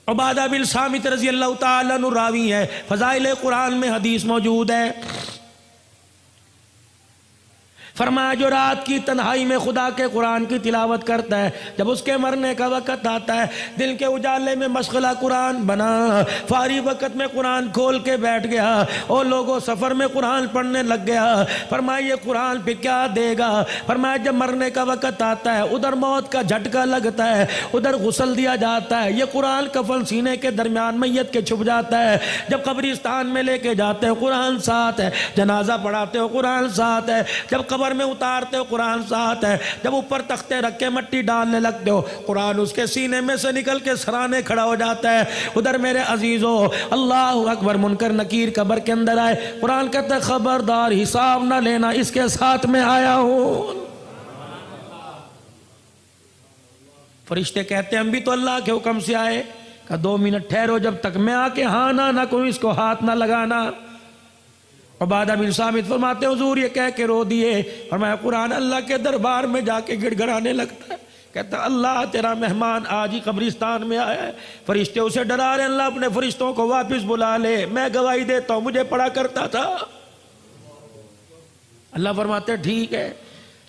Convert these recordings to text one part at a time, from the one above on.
عبادہ بن صامت رضی اللہ تعالیٰ عنہ راوی ہے، فضائل قرآن میں حدیث موجود ہے، فرمایا جو رات کی تنہائی میں خدا کے قرآن کی تلاوت کرتا ہے، جب اس کے مرنے کا وقت آتا ہے، دل کے اجالے میں مشغلہ قرآن بنا، فارغ وقت میں قرآن کھول کے بیٹھ گیا، اور لوگوں سفر میں قرآن پڑھنے لگ گیا، فرمایا یہ قرآن پہ کیا دے گا؟ فرمایا جب مرنے کا وقت آتا ہے، ادھر موت کا جھٹکا لگتا ہے، ادھر غسل دیا جاتا ہے، یہ قرآن کفن سینے کے درمیان میت کے چھپ جاتا ہے، جب قبرستان میں لے کے جاتے ہو قرآن ساتھ ہے، جنازہ پڑھاتے ہو قرآن ساتھ ہے، جب قبر میں اتارتے ہو قرآن ساتھ ہے، جب اوپر تختے رکھ کے مٹی ڈالنے لگتے ہو قرآن اس کے سینے میں سے نکل کے سرانے کھڑا ہو جاتا ہے۔ ادھر میرے عزیزو اللہ اکبر، منکر نکیر قبر کے اندر آئے، قرآن کہتا ہے خبردار حساب نہ لینا، اس کے ساتھ میں آیا ہوں۔ فرشتے کہتے ہیں ہم بھی تو اللہ کے حکم سے آئے، کہا 2 منٹ ٹھہرو، جب تک میں آ کے ہاں نہ کوئی اس کو ہاتھ نہ لگانا۔ عبادہ بن صامت فرماتے حضور یہ کہہ کے رو دیے، فرمایا قرآن اللہ کے دربار میں جا کے گڑ گڑانے لگتا ہے، کہتا اللہ تیرا مہمان آج ہی قبرستان میں آیا ہے، فرشتے اسے ڈرا رہے، اللہ اپنے فرشتوں کو واپس بلا لے، میں گواہی دیتا ہوں مجھے پڑھا کرتا تھا۔ اللہ فرماتے ٹھیک ہے۔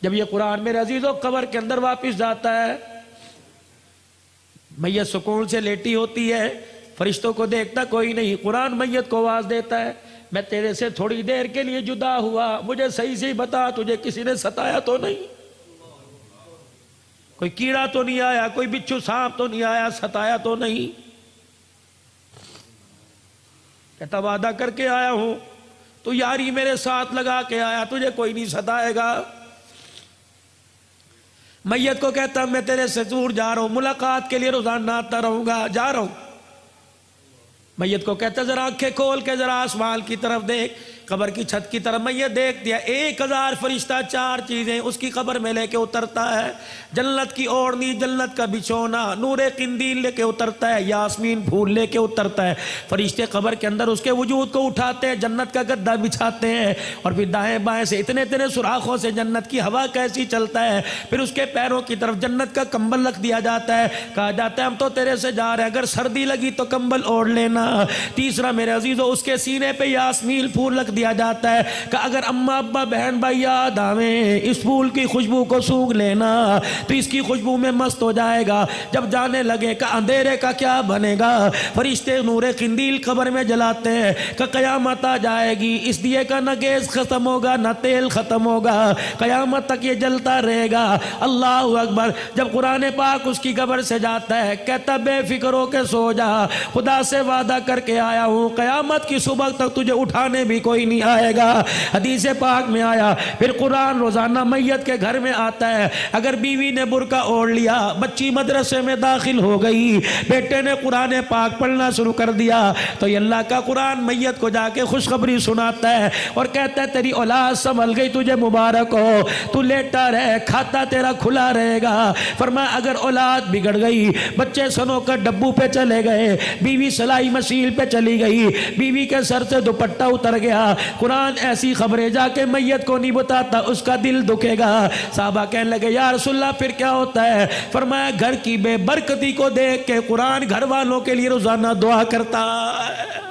جب یہ قرآن میرے عزیزوں قبر کے اندر واپس جاتا ہے، میت سکون سے لیٹی ہوتی ہے، فرشتوں کو دیکھتا کوئی نہیں، قرآن میت کو آواز دیتا ہے میں تیرے سے تھوڑی دیر کے لیے جدا ہوا، مجھے صحیح سے بتا تجھے کسی نے ستایا تو نہیں، کوئی کیڑا تو نہیں آیا، کوئی بچھو سانپ تو نہیں آیا، ستایا تو نہیں؟ کہتا وعدہ کر کے آیا ہوں، تو یاری میرے ساتھ لگا کے آیا، تجھے کوئی نہیں ستائے گا۔ میت کو کہتا میں تیرے سے دور جا رہا ہوں، ملاقات کے لیے روزانہ آتا رہوں گا، جا رہا ہوں۔ میت کو کہتا ذرا آنکھیں کھول کے ذرا آسمان کی طرف دیکھ، قبر کی چھت کی طرف میت دیکھ دیا، 1000 فرشتہ 4 چیزیں اس کی قبر میں لے کے اترتا ہے، جنت کی اوڑھنی، جنت کا بچھونا، نور قندیل لے کے اترتا ہے، یاسمین پھول لے کے اترتا ہے، فرشتے قبر کے اندر اس کے وجود کو اٹھاتے ہیں، جنت کا گدا بچھاتے ہیں، اور پھر دائیں بائیں سے اتنے سوراخوں سے جنت کی ہوا کیسی چلتا ہے، پھر اس کے پیروں کی طرف جنت کا کمبل رکھ دیا جاتا ہے، کہا جاتا ہے ہم تو تیرے سے جا رہے ہیں، اگر سردی لگی تو کمبل اوڑھ لینا۔ تیسرا میرے عزیزو اس کے سینے پہ یاسمین پھول رکھ دیا جاتا ہے کہ اگر اماں ابا بہن بھائی یاد آویں اس پھول کی خوشبو کو سونگھ لینا تو اس کی خوشبو میں مست ہو جائے گا، جب جانے لگے کہ اندھیرے کا کیا بنے گا، فرشتے نور قندیل قبر میں جلاتے ہیں کہ قیامت آ جائے گی، اس دیے کا نہ گیس ختم ہوگا نہ تیل ختم ہوگا، قیامت تک یہ جلتا رہے گا۔ اللہ اکبر۔ جب قرآن پاک اس کی قبر سے جاتا ہے کہتا بے فکر ہو کے سو جا، خدا سے وعدہ کر کے آیا ہوں قیامت کی صبح تک تجھے اٹھانے بھی کوئی نہیں آئے گا۔ حدیث پاک میں آیا پھر قرآن روزانہ میت کے گھر میں آتا ہے، اگر بیوی نے برقع اوڑھ لیا، بچی مدرسے میں داخل ہو گئی، بیٹے نے قرآن پاک پڑھنا شروع کر دیا تو یہ اللہ کا قرآن میت کو جا کے خوشخبری سناتا ہے اور کہتا ہے تیری اولاد سنبھل گئی، تجھے مبارک ہو، تو لیٹا رہے، کھاتا تیرا کھلا رہے گا۔ فرمایا اگر اولاد بگڑ گئی، بچے سنو کر ڈبو پہ چلے گئے، بیوی سلائی مشین پہ چلی گئی، بیوی کے سر سے دوپٹہ اتر گیا، قرآن ایسی خبریں جا کے میت کو نہیں بتاتا، اس کا دل دکھے گا۔ صحابہ کہنے لگے یا رسول اللہ پھر کیا ہوتا ہے؟ فرمایا گھر کی بے برکتی کو دیکھ کے قرآن گھر والوں کے لیے روزانہ دعا کرتا ہے۔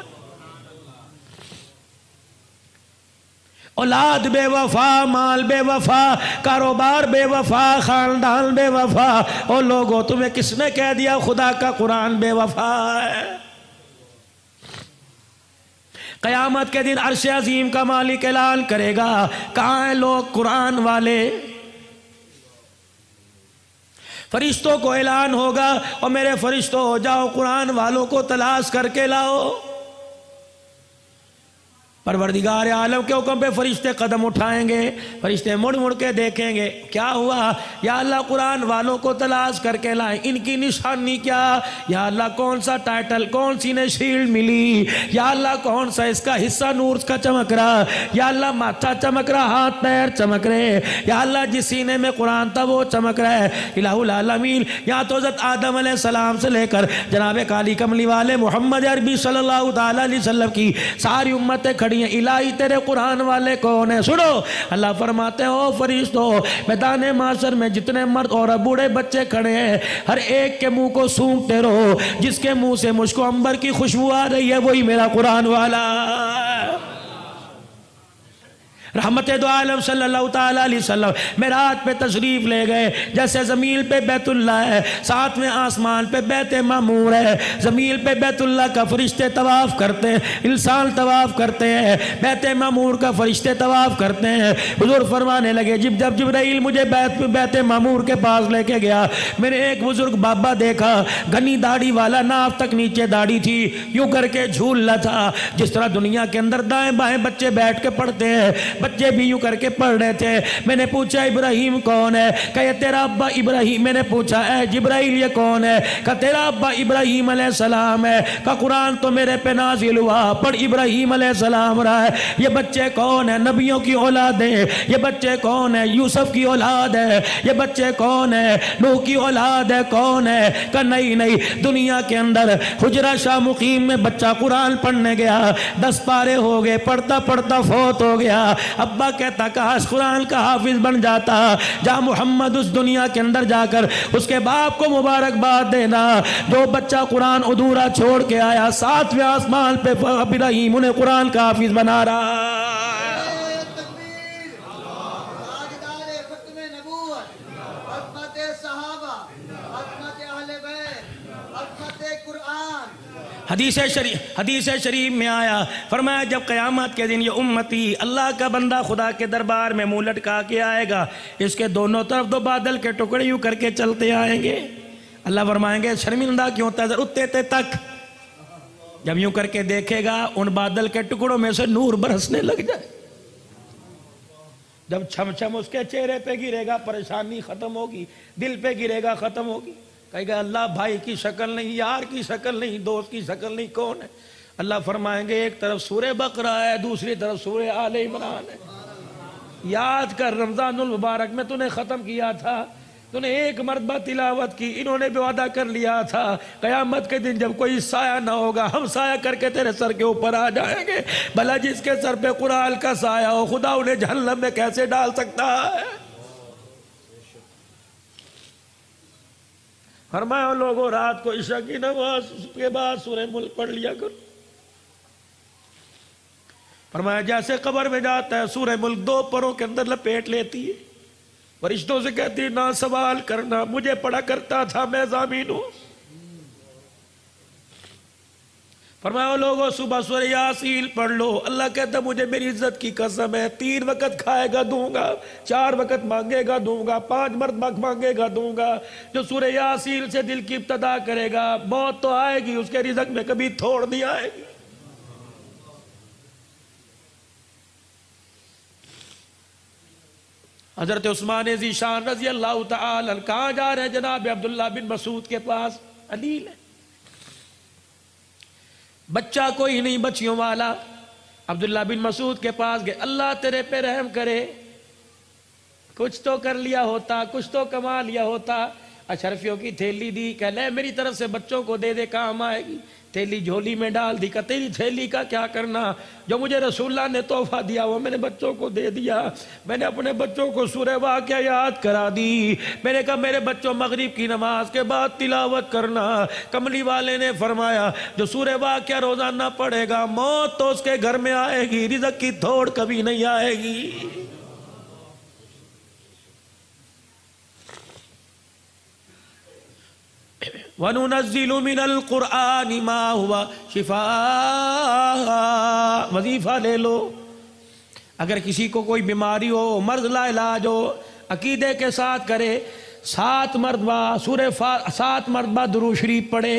اولاد بے وفا، مال بے وفا، کاروبار بے وفا، خاندان بے وفا، او لوگوں تمہیں کس نے کہہ دیا خدا کا قرآن بے وفا ہے؟ قیامت کے دن عرش عظیم کا مالک اعلان کرے گا کہاں ہیں لوگ قرآن والے؟ فرشتوں کو اعلان ہوگا اور میرے فرشتوں جاؤ قرآن والوں کو تلاش کر کے لاؤ۔ پروردگار عالم کے حکم پہ فرشتے قدم اٹھائیں گے، فرشتے مڑ مڑ کے دیکھیں گے کیا ہوا، یا اللہ قرآن والوں کو تلاش کر کے لائیں، ان کی نشانی کیا، یا اللہ کون سا ٹائٹل، کون سی نے شیلڈ ملی، یا اللہ کون سا اس کا حصہ نور کا چمک رہا، یا اللہ ماتھا چمک رہا، ہاتھ پیر چمک رہے، یا اللہ جس سینے میں قرآن تھا وہ چمک رہا ہے۔ الہ العالمین یہاں تو حضرت آدم علیہ السلام سے لے کر جناب کالی کملی والے محمد عربی صلی اللہ تعالی علیہ وسلم کی ساری امتیں کھڑی کھڑی ہیں، الہی تیرے قرآن والے کون ہیں؟ سنو، اللہ فرماتے ہیں او فرشتو، میدان محشر میں جتنے مرد اور بوڑھے بچے کھڑے ہیں ہر ایک کے منہ کو سونگتے رہو، جس کے منہ سے مجھ کو عنبر کی خوشبو آ رہی ہے وہی میرا قرآن والا۔ رحمت دو عالم صلی اللہ تعالیٰ علیہ وسلم معراج پہ تشریف لے گئے، جیسے زمین پہ بیت اللہ ہے، ساتویں آسمان پہ بیت معمور ہے، زمین پہ بیت اللہ کا فرشتے طواف کرتے ہیں، انسان طواف کرتے ہیں، بیت معمور کا فرشتے طواف کرتے ہیں۔ حضور فرمانے لگے جب جبرائیل مجھے بیت معمور کے پاس لے کے گیا، میں نے ایک بزرگ بابا دیکھا، گھنی داڑھی والا، ناف تک نیچے داڑھی تھی، یوں کر کے جھول رہا تھا جس طرح دنیا کے اندر دائیں بائیں بچے بیٹھ کے پڑھتے ہیں، بچے بھی یوں کر کے پڑھ رہے تھے۔ میں نے پوچھا ابراہیم کون ہے؟ کہ یہ تیرا ابا ابراہیم۔ میں نے پوچھا اے جبرائیل یہ کون ہے؟ کہ تیرا ابا ابراہیم علیہ السلام ہے۔ کہ قرآن تو میرے پہ نازل ہوا، پڑھ ابراہیم علیہ السلام رہا ہے۔ یہ بچے کون ہیں؟ نبیوں کی اولاد ہیں۔ یہ بچے کون ہیں؟ یوسف کی اولاد ہے۔ یہ بچے کون ہیں؟ نوح کی اولاد ہے۔ کون ہے؟ کہ نہیں، دنیا کے اندر حجرہ شاہ مقیم میں بچہ قرآن پڑھنے گیا، 10 پارے ہو گئے، پڑھتا پڑھتا فوت ہو گیا۔ ابا کہتا کاش قرآن کا حافظ بن جاتا، جا محمد اس دنیا کے اندر جا کر اس کے باپ کو مبارکباد دینا، جو بچہ قرآن ادھورا چھوڑ کے آیا، 7ویں آسمان پہ ابراہیم انہیں قرآن کا حافظ بنا رہا۔ حدیث شریف میں آیا، فرمایا جب قیامت کے دن یہ امتی اللہ کا بندہ خدا کے دربار میں منہ لٹکا کے آئے گا، اس کے دونوں طرف 2 بادل کے ٹکڑے یوں کر کے چلتے آئیں گے۔ اللہ فرمائیں گے شرمندہ کیوں تھا اتے تک، جب یوں کر کے دیکھے گا ان بادل کے ٹکڑوں میں سے نور برسنے لگ جائے، جب چھم چھم اس کے چہرے پہ گرے گا پریشانی ختم ہوگی، دل پہ گرے گا ختم ہوگی۔ کہے گا اللہ بھائی کی شکل نہیں، یار کی شکل نہیں، دوست کی شکل نہیں، کون ہے؟ اللہ فرمائیں گے ایک طرف سورہ بقرہ ہے، دوسری طرف سورہ آل عمران ہے۔ یاد کر رمضان المبارک میں تو نے ختم کیا تھا، تو نے ایک مرتبہ تلاوت کی، انہوں نے بھی وعدہ کر لیا تھا قیامت کے دن جب کوئی سایہ نہ ہوگا ہم سایہ کر کے تیرے سر کے اوپر آ جائیں گے۔ بھلا جس کے سر پہ قرآن کا سایہ ہو خدا انہیں جہنم میں کیسے ڈال سکتا ہے؟ فرمایا لوگوں رات کو عشاء کی نماز کے بعد سورہ ملک پڑھ لیا کرو۔ فرمایا جیسے قبر میں جاتا ہے سورہ ملک 2 پروں کے اندر لپیٹ لیتی ہے، فرشتوں سے کہتی ہے نہ سوال کرنا، مجھے پڑھا کرتا تھا، میں ضامین ہوں۔ فرمایا لوگوں صبح سورہ یاسین پڑھ لو، اللہ کہتا مجھے میری عزت کی قسم ہے 3 وقت کھائے گا دوں گا، 4 وقت مانگے گا دوں گا، 5 مرتبہ مانگے گا دوں گا۔ جو سورہ یاسین سے دل کی ابتدا کرے گا موت تو آئے گی، اس کے رزق میں کبھی تھوڑ نہیں آئے گی۔ حضرت عثمان ذیشان رضی اللہ تعالی عنہ کہاں جا رہے ہیں؟ جناب عبداللہ بن مسعود کے پاس، علیل ہے، بچہ کوئی نہیں بچیوں والا، عبداللہ بن مسعود کے پاس گئے، اللہ تیرے پہ رحم کرے، کچھ تو کر لیا ہوتا، کچھ تو کما لیا ہوتا۔ اشرفیوں کی تھیلی دی، کہ لے میری طرف سے بچوں کو دے دے کام آئے گی۔ تھیلی جھولی میں ڈال دی، کہ تیری تھیلی کا کیا کرنا، جو مجھے رسول اللہ نے تحفہ دیا وہ میں نے بچوں کو دے دیا۔ میں نے اپنے بچوں کو سورہ واقعہ یاد کرا دی، میں نے کہا میرے بچوں مغرب کی نماز کے بعد تلاوت کرنا۔ کملی والے نے فرمایا جو سورہ واقعہ روزانہ پڑھے گا موت تو اس کے گھر میں آئے گی، رزق کی تھوڑ کبھی نہیں آئے گی۔ وَنُنَزِّلُ مِنَ الْقُرْآنِ مَا هُوَ شِفَاء۔ وظیفہ لے لو، اگر کسی کو کوئی بیماری ہو، مرض لا علاج ہو، عقیدے کے ساتھ کرے، 7 مرتبہ درود شریف پڑھے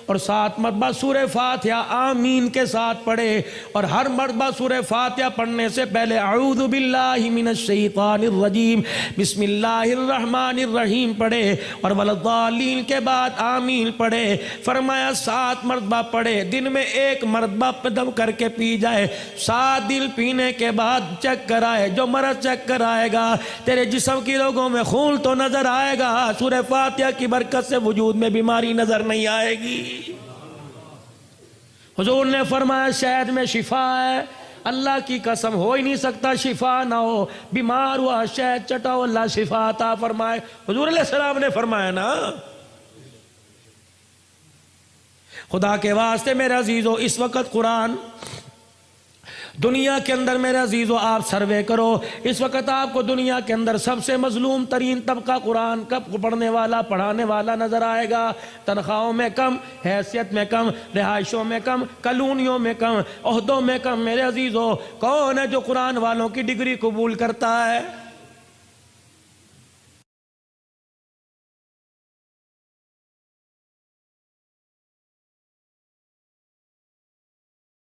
اور 7 مرتبہ سورہ فاتحہ آمین کے ساتھ پڑھے، اور ہر مرتبہ سورہ فاتحہ پڑھنے سے پہلے اعوذ باللہ من الشیطان الرجیم بسم اللہ الرحمن الرحیم پڑھے، اور والضالین کے بعد آمین پڑھے۔ فرمایا 7 مرتبہ پڑھے، دن میں 1 مرتبہ دم کر کے پی جائے، 7 دن پینے کے بعد چیک کرائے، جو مرض چیک کرائے گا تیرے جسم کی لوگوں میں خون تو نظر آئے گا، سورہ فاتحہ کی برکت سے وجود میں بیماری نظر نہیں آئے گی۔ حضور نے فرمایا شہد میں شفا ہے، اللہ کی قسم ہو ہی نہیں سکتا شفا نہ ہو، بیمار ہوا شہد چٹاؤ اللہ شفا عطا فرمائے، حضور علیہ السلام نے فرمایا نا۔ خدا کے واسطے میرے عزیزو اس وقت قرآن دنیا کے اندر میرے عزیزو آپ سروے کرو، اس وقت آپ کو دنیا کے اندر سب سے مظلوم ترین طبقہ قرآن کا پڑھنے والا پڑھانے والا نظر آئے گا، تنخواہوں میں کم، حیثیت میں کم، رہائشوں میں کم، کالونیوں میں کم، عہدوں میں کم۔ میرے عزیزو کون ہے جو قرآن والوں کی ڈگری قبول کرتا ہے؟